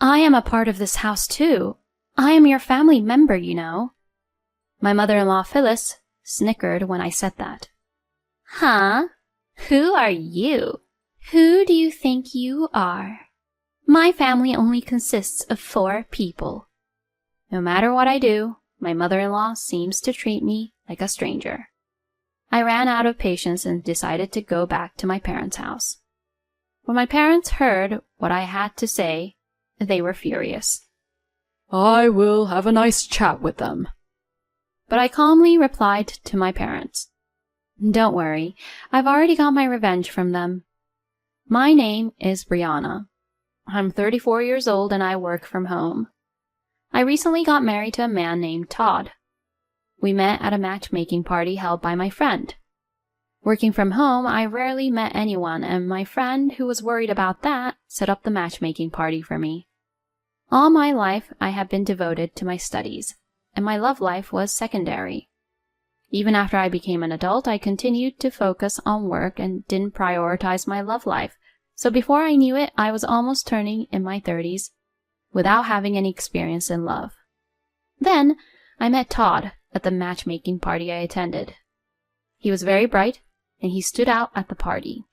I am a part of this house too. I am your family member, you know. My mother-in-law Phyllis snickered when I said that. Huh? Who are you? Who do you think you are? My family only consists of 4 people. No matter what I do, my mother-in-law seems to treat me like a stranger. I ran out of patience and decided to go back to my parents' house. When my parents heard what I had to say, they were furious. I will have a nice chat with them. But I calmly replied to my parents, Don't worry, I've already got my revenge from them. My name is Brianna. I'm 34 years old and I work from home. I recently got married to a man named Todd. We met at a matchmaking party held by my friend. Working from home, I rarely met anyone, and my friend, who was worried about that, set up the matchmaking party for me. All my life, I have been devoted to my studies, and my love life was secondary. Even after I became an adult, I continued to focus on work and didn't prioritize my love life, so before I knew it, I was almost turning in my 30s without having any experience in love. Then, I met Todd at the matchmaking party I attended. He was very bright, and he stood out at the party.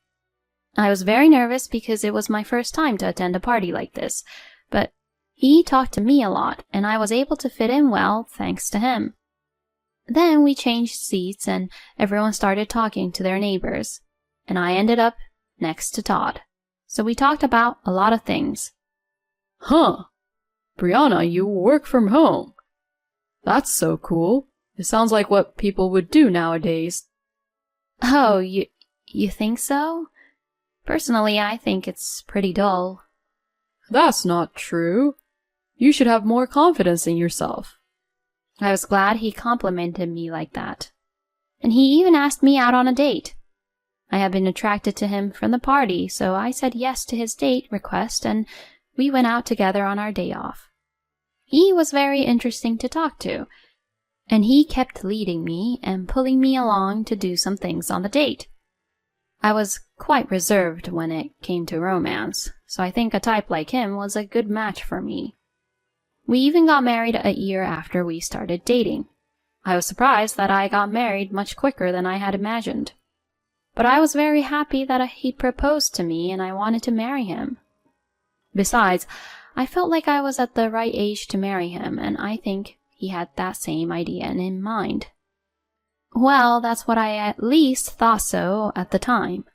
I was very nervous because it was my first time to attend a party like this, but he talked to me a lot, and I was able to fit in well thanks to him. Then we changed seats, and everyone started talking to their neighbors, and I ended up next to Todd. So we talked about a lot of things. Huh. Brianna, you work from home. That's so cool. It sounds like what people would do nowadays. Oh, you think so? Personally, I think it's pretty dull. That's not true. You should have more confidence in yourself. I was glad he complimented me like that. And he even asked me out on a date. I had been attracted to him from the party, so I said yes to his date request, and we went out together on our day off. He was very interesting to talk to, and he kept leading me and pulling me along to do some things on the date. I was quite reserved when it came to romance, so I think a type like him was a good match for me. We even got married a year after we started dating. I was surprised that I got married much quicker than I had imagined. But I was very happy that he proposed to me and I wanted to marry him. Besides, I felt like I was at the right age to marry him, and I think he had that same idea in mind. Well, that's what I at least thought so at the time.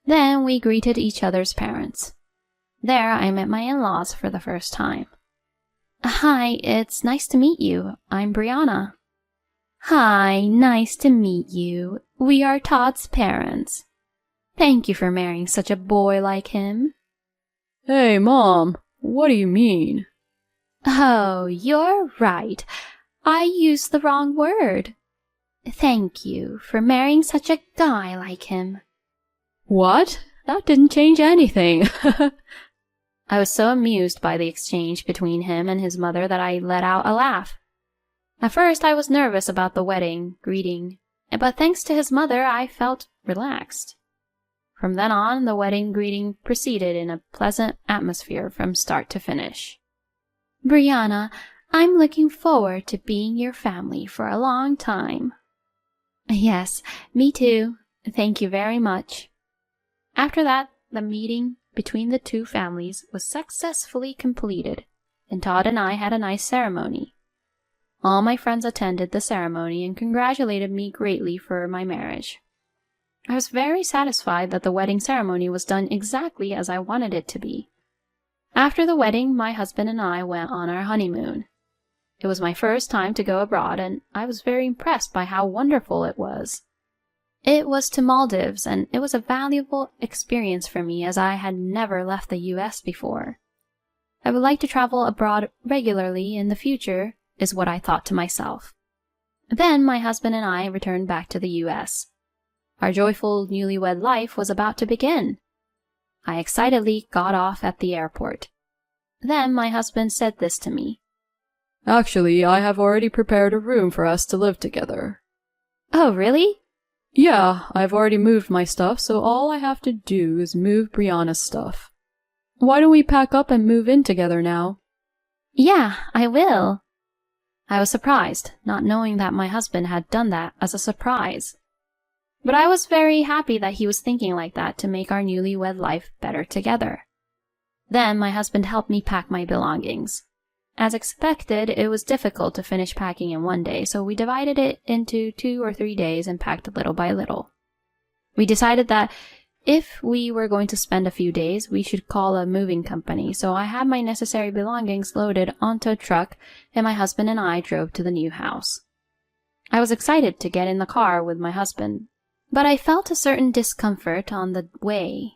Then we greeted each other's parents. There I met my in-laws for the first time. Hi, it's nice to meet you. I'm Brianna. Hi, nice to meet you. We are Todd's parents. Thank you for marrying such a boy like him. Hey, Mom, what do you mean? Oh, you're right. I used the wrong word. Thank you for marrying such a guy like him. What? That didn't change anything. I was so amused by the exchange between him and his mother that I let out a laugh. At first I was nervous about the wedding greeting, but thanks to his mother I felt relaxed. From then on, the wedding greeting proceeded in a pleasant atmosphere from start to finish. Brianna, I'm looking forward to being your family for a long time. Yes, me too. Thank you very much. After that, the meeting between the two families was successfully completed, and Todd and I had a nice ceremony. All my friends attended the ceremony and congratulated me greatly for my marriage. I was very satisfied that the wedding ceremony was done exactly as I wanted it to be. After the wedding, my husband and I went on our honeymoon. It was my first time to go abroad, and I was very impressed by how wonderful it was. It was to Maldives, and it was a valuable experience for me as I had never left the U.S. before. I would like to travel abroad regularly in the future, is what I thought to myself. Then my husband and I returned back to the U.S. Our joyful newlywed life was about to begin. I excitedly got off at the airport. Then my husband said this to me. Actually, I have already prepared a room for us to live together. Oh, really? Yeah, I've already moved my stuff, so all I have to do is move Brianna's stuff. Why don't we pack up and move in together now? Yeah, I will. I was surprised, not knowing that my husband had done that as a surprise. But I was very happy that he was thinking like that to make our newlywed life better together. Then my husband helped me pack my belongings. As expected, it was difficult to finish packing in one day, so we divided it into 2 or 3 days and packed little by little. We decided that if we were going to spend a few days, we should call a moving company, so I had my necessary belongings loaded onto a truck, and my husband and I drove to the new house. I was excited to get in the car with my husband, but I felt a certain discomfort on the way.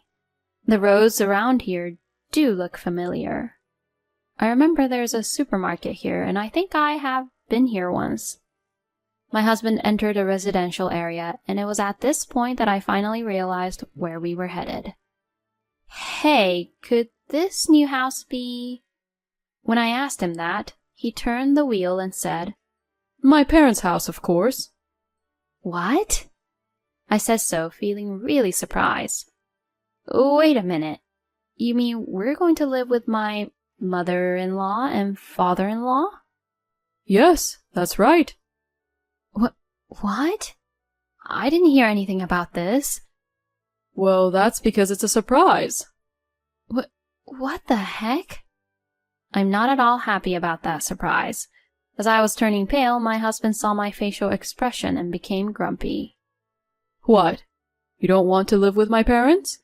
The roads around here do look familiar. I remember there's a supermarket here, and I think I have been here once. My husband entered a residential area, and it was at this point that I finally realized where we were headed. Hey, could this new house be... When I asked him that, he turned the wheel and said, My parents' house, of course. What? I said so, feeling really surprised. Wait a minute. You mean we're going to live with my mother-in-law and father-in-law? Yes, that's right. What? I didn't hear anything about this. Well, that's because it's a surprise. What the heck? I'm not at all happy about that surprise. As I was turning pale, my husband saw my facial expression and became grumpy. What? You don't want to live with my parents?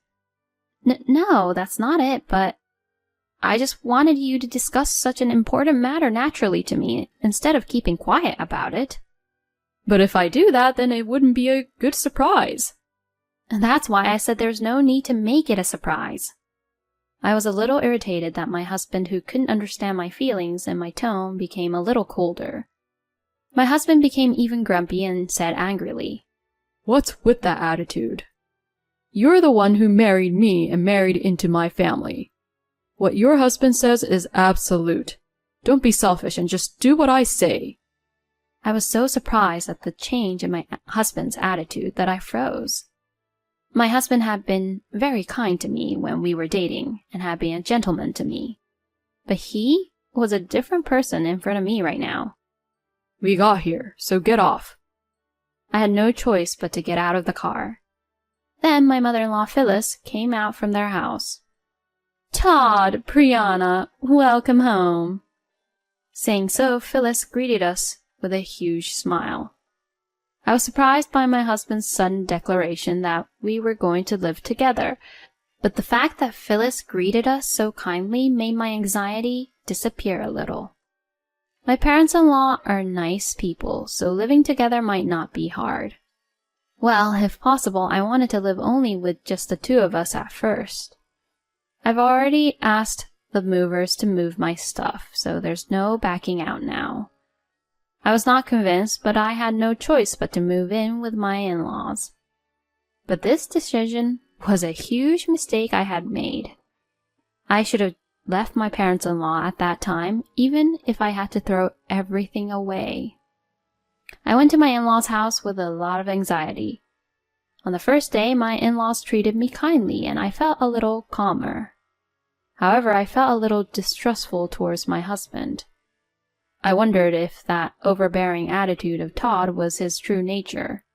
No, that's not it, but I just wanted you to discuss such an important matter naturally to me, instead of keeping quiet about it. But if I do that, then it wouldn't be a good surprise. And that's why I said there's no need to make it a surprise. I was a little irritated that my husband, who couldn't understand my feelings and my tone, became a little colder. My husband became even grumpy and said angrily, What's with that attitude? You're the one who married me and married into my family. What your husband says is absolute. Don't be selfish and just do what I say. I was so surprised at the change in my husband's attitude that I froze. My husband had been very kind to me when we were dating and had been a gentleman to me. But he was a different person in front of me right now. We got here, so get off. I had no choice but to get out of the car. Then my mother-in-law Phyllis came out from their house. Todd, Brianna, welcome home. Saying so, Phyllis greeted us with a huge smile. I was surprised by my husband's sudden declaration that we were going to live together, but the fact that Phyllis greeted us so kindly made my anxiety disappear a little. My parents-in-law are nice people, so living together might not be hard. Well, if possible, I wanted to live only with just the two of us at first. I've already asked the movers to move my stuff, so there's no backing out now. I was not convinced, but I had no choice but to move in with my in-laws. But this decision was a huge mistake I had made. I should have left my parents-in-law at that time, even if I had to throw everything away. I went to my in-laws' house with a lot of anxiety. On the first day, my in-laws treated me kindly, and I felt a little calmer. However, I felt a little distrustful towards my husband. I wondered if that overbearing attitude of Todd was his true nature.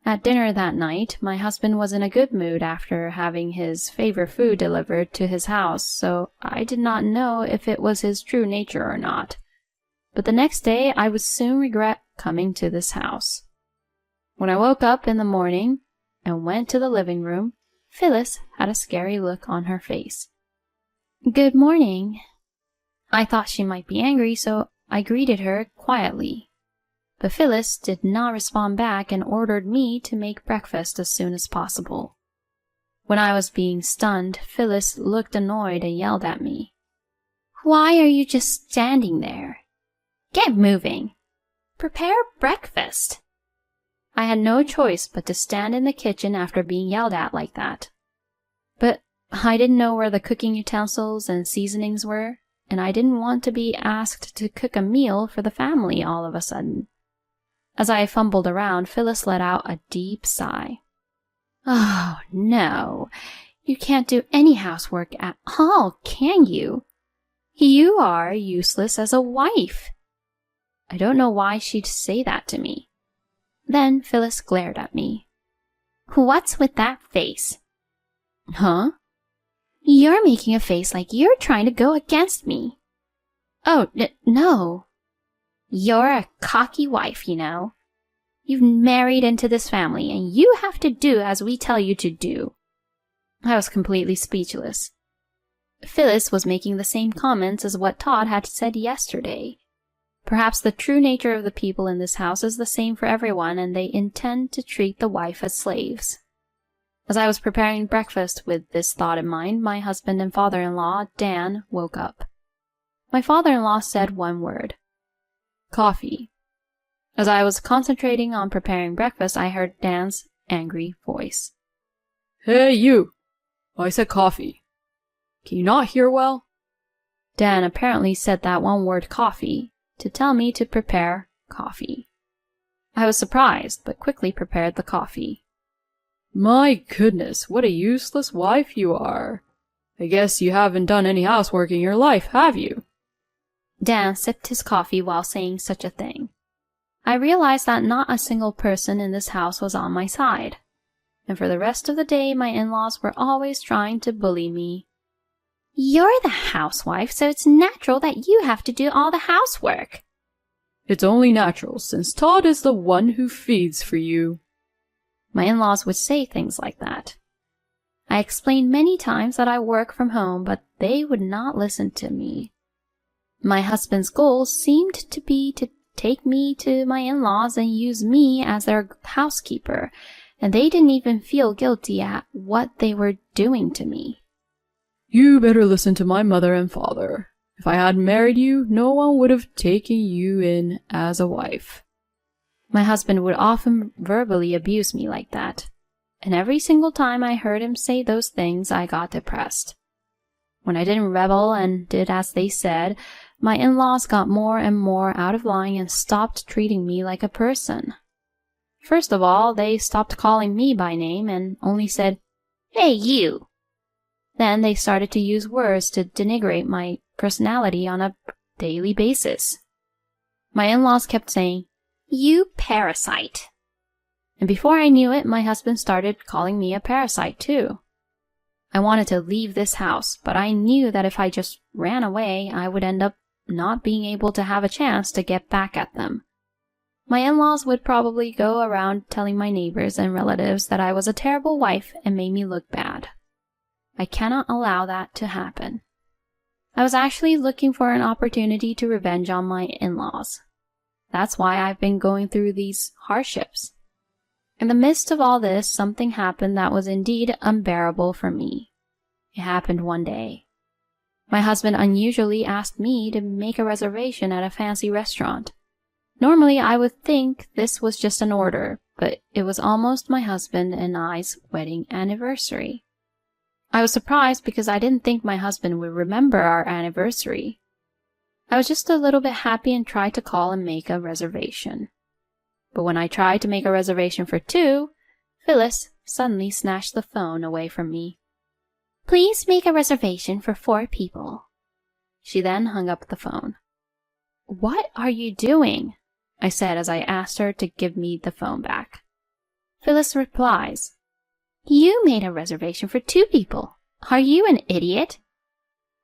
At dinner that night, my husband was in a good mood after having his favorite food delivered to his house, so I did not know if it was his true nature or not. But the next day, I would soon regret coming to this house. When I woke up in the morning and went to the living room, Phyllis had a scary look on her face. Good morning. I thought she might be angry, so I greeted her quietly. But Phyllis did not respond back and ordered me to make breakfast as soon as possible. When I was being stunned, Phyllis looked annoyed and yelled at me. Why are you just standing there? Get moving. Prepare breakfast. I had no choice but to stand in the kitchen after being yelled at like that. But I didn't know where the cooking utensils and seasonings were, and I didn't want to be asked to cook a meal for the family all of a sudden. As I fumbled around, Phyllis let out a deep sigh. Oh, no. You can't do any housework at all, can you? You are useless as a wife. I don't know why she'd say that to me. Then Phyllis glared at me. What's with that face? Huh? You're making a face like you're trying to go against me. Oh, no. You're a cocky wife, you know. You've married into this family, and you have to do as we tell you to do. I was completely speechless. Phyllis was making the same comments as what Todd had said yesterday. Perhaps the true nature of the people in this house is the same for everyone, and they intend to treat the wife as slaves. As I was preparing breakfast with this thought in mind, my husband and father-in-law, Dan, woke up. My father-in-law said one word. Coffee. As I was concentrating on preparing breakfast, I heard Dan's angry voice. Hey, you! I said coffee. Can you not hear well? Dan apparently said that one word coffee to tell me to prepare coffee. I was surprised, but quickly prepared the coffee. My goodness, what a useless wife you are. I guess you haven't done any housework in your life, have you? Dan sipped his coffee while saying such a thing. I realized that not a single person in this house was on my side, and for the rest of the day my in-laws were always trying to bully me. You're the housewife, so it's natural that you have to do all the housework. It's only natural, since Todd is the one who feeds for you. My in-laws would say things like that. I explained many times that I work from home, but they would not listen to me. My husband's goal seemed to be to take me to my in-laws and use me as their housekeeper, and they didn't even feel guilty at what they were doing to me. You better listen to my mother and father. If I hadn't married you, no one would have taken you in as a wife. My husband would often verbally abuse me like that, and every single time I heard him say those things, I got depressed. When I didn't rebel and did as they said, my in-laws got more and more out of line and stopped treating me like a person. First of all, they stopped calling me by name and only said, "Hey, you!" Then they started to use words to denigrate my personality on a daily basis. My in-laws kept saying, "You parasite." And before I knew it, my husband started calling me a parasite too. I wanted to leave this house, but I knew that if I just ran away, I would end up not being able to have a chance to get back at them. My in-laws would probably go around telling my neighbors and relatives that I was a terrible wife and made me look bad. I cannot allow that to happen. I was actually looking for an opportunity to revenge on my in-laws. That's why I've been going through these hardships. In the midst of all this, something happened that was indeed unbearable for me. It happened one day. My husband unusually asked me to make a reservation at a fancy restaurant. Normally, I would think this was just an order, but it was almost my husband and I's wedding anniversary. I was surprised because I didn't think my husband would remember our anniversary. I was just a little bit happy and tried to call and make a reservation. But when I tried to make a reservation for 2, Phyllis suddenly snatched the phone away from me. "Please make a reservation for 4 people." She then hung up the phone. "What are you doing?" I said as I asked her to give me the phone back. Phyllis replies, "You made a reservation for 2 people. Are you an idiot?"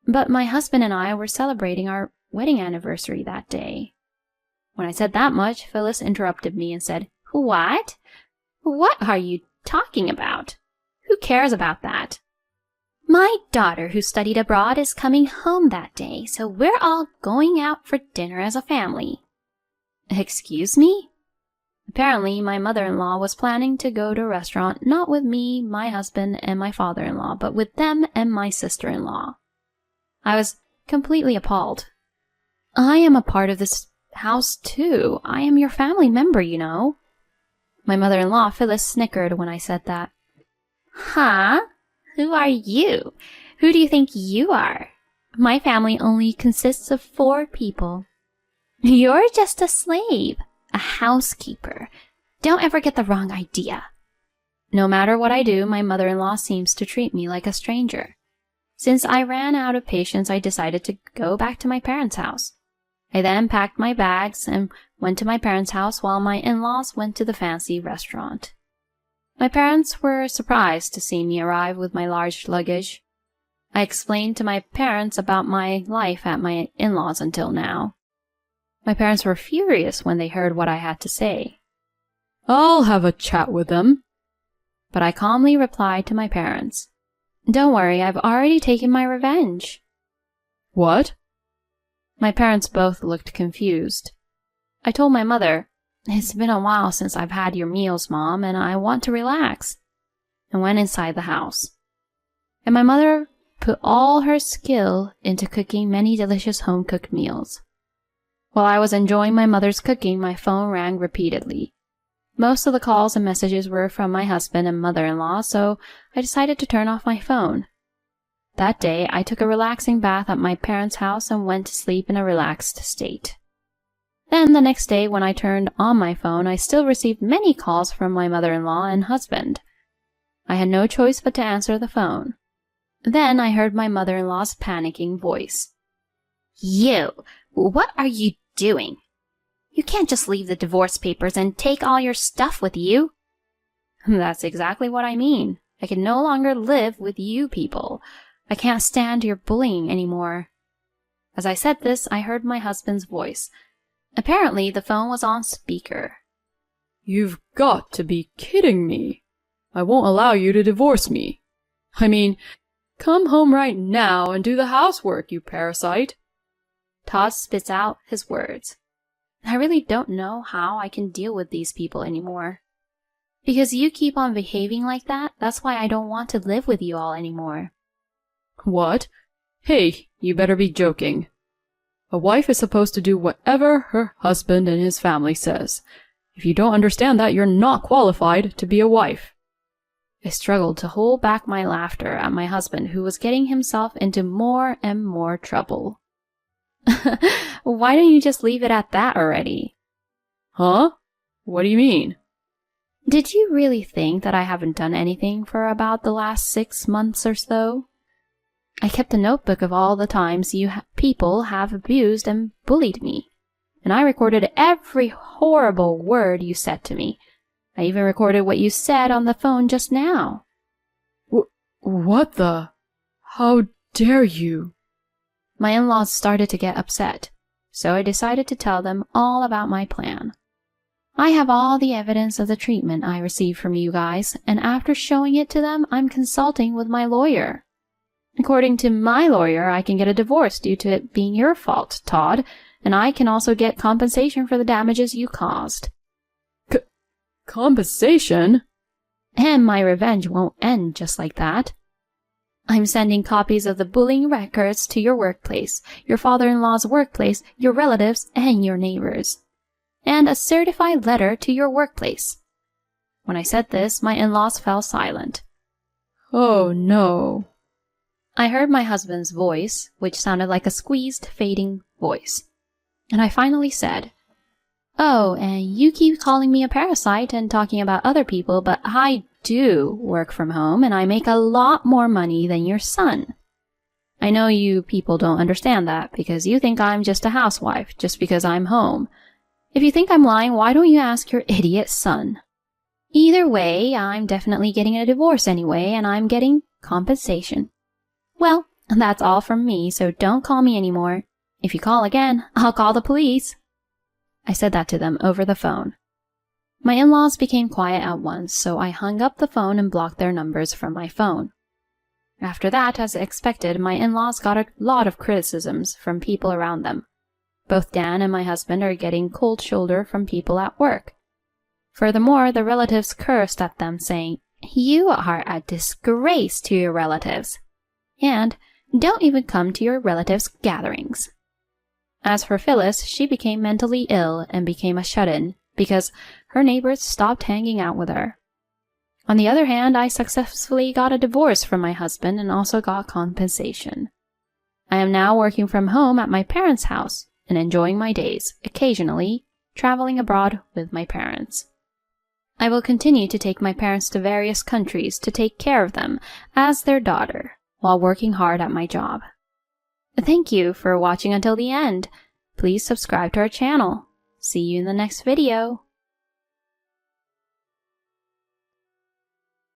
But my husband and I were celebrating our wedding anniversary that day. When I said that much, Phyllis interrupted me and said, "What? What are you talking about? Who cares about that? My daughter who studied abroad is coming home that day, so we're all going out for dinner as a family." Excuse me? Apparently, my mother-in-law was planning to go to a restaurant not with me, my husband, and my father-in-law, but with them and my sister-in-law. I was completely appalled. "I am a part of this house, too. I am your family member, you know." My mother-in-law, Phyllis, snickered when I said that. "Huh? Who are you? Who do you think you are? My family only consists of 4 people. You're just a slave, a housekeeper. Don't ever get the wrong idea." No matter what I do, my mother-in-law seems to treat me like a stranger. Since I ran out of patience, I decided to go back to my parents' house. I then packed my bags and went to my parents' house while my in-laws went to the fancy restaurant. My parents were surprised to see me arrive with my large luggage. I explained to my parents about my life at my in-laws until now. My parents were furious when they heard what I had to say. I'll have a chat with them. But I calmly replied to my parents, "Don't worry, I've already taken my revenge." What? My parents both looked confused. I told my mother, "It's been a while since I've had your meals, Mom, and I want to relax," and went inside the house. And my mother put all her skill into cooking many delicious home-cooked meals. While I was enjoying my mother's cooking, my phone rang repeatedly. Most of the calls and messages were from my husband and mother-in-law, so I decided to turn off my phone. That day, I took a relaxing bath at my parents' house and went to sleep in a relaxed state. Then the next day, when I turned on my phone, I still received many calls from my mother-in-law and husband. I had no choice but to answer the phone. Then I heard my mother-in-law's panicking voice. "You, what are you doing? You can't just leave the divorce papers and take all your stuff with you." "That's exactly what I mean. I can no longer live with you people. I can't stand your bullying anymore." As I said this, I heard my husband's voice. Apparently, the phone was on speaker. You've got to be kidding me. I won't allow you to divorce me. I mean, come home right now and do the housework, you parasite. Todd spits out his words. I really don't know how I can deal with these people anymore. Because you keep on behaving like that, that's why I don't want to live with you all anymore. What? Hey, you better be joking. A wife is supposed to do whatever her husband and his family says. If you don't understand that, you're not qualified to be a wife. I struggled to hold back my laughter at my husband, who was getting himself into more and more trouble. Why don't you just leave it at that already? Huh? What do you mean? Did you really think that I haven't done anything for about the last 6 months or so? I kept a notebook of all the times you people have abused and bullied me, and I recorded every horrible word you said to me. I even recorded what you said on the phone just now. What the? How dare you? My in-laws started to get upset, so I decided to tell them all about my plan. I have all the evidence of the treatment I received from you guys, and after showing it to them, I'm consulting with my lawyer. According to my lawyer, I can get a divorce due to it being your fault, Todd, and I can also get compensation for the damages you caused. Compensation? And my revenge won't end just like that. I'm sending copies of the bullying records to your workplace, your father-in-law's workplace, your relatives, and your neighbors. And a certified letter to your workplace. When I said this, my in-laws fell silent. Oh, no. I heard my husband's voice, which sounded like a squeezed, fading voice. And I finally said, "Oh, and you keep calling me a parasite and talking about other people, but I do work from home and I make a lot more money than your son. I know you people don't understand that because you think I'm just a housewife just because I'm home. If you think I'm lying, why don't you ask your idiot son? Either way, I'm definitely getting a divorce anyway, and I'm getting compensation. Well, that's all from me, so don't call me anymore. If you call again, I'll call the police." I said that to them over the phone. My in-laws became quiet at once, so I hung up the phone and blocked their numbers from my phone. After that, as expected, my in-laws got a lot of criticisms from people around them. Both Dan and my husband are getting cold shoulder from people at work. Furthermore, the relatives cursed at them, saying, "You are a disgrace to your relatives. And don't even come to your relatives' gatherings." As for Phyllis, she became mentally ill and became a shut-in because her neighbors stopped hanging out with her. On the other hand, I successfully got a divorce from my husband and also got compensation. I am now working from home at my parents' house and enjoying my days, occasionally traveling abroad with my parents. I will continue to take my parents to various countries to take care of them as their daughter, while working hard at my job. Thank you for watching until the end. Please subscribe to our channel. See you in the next video.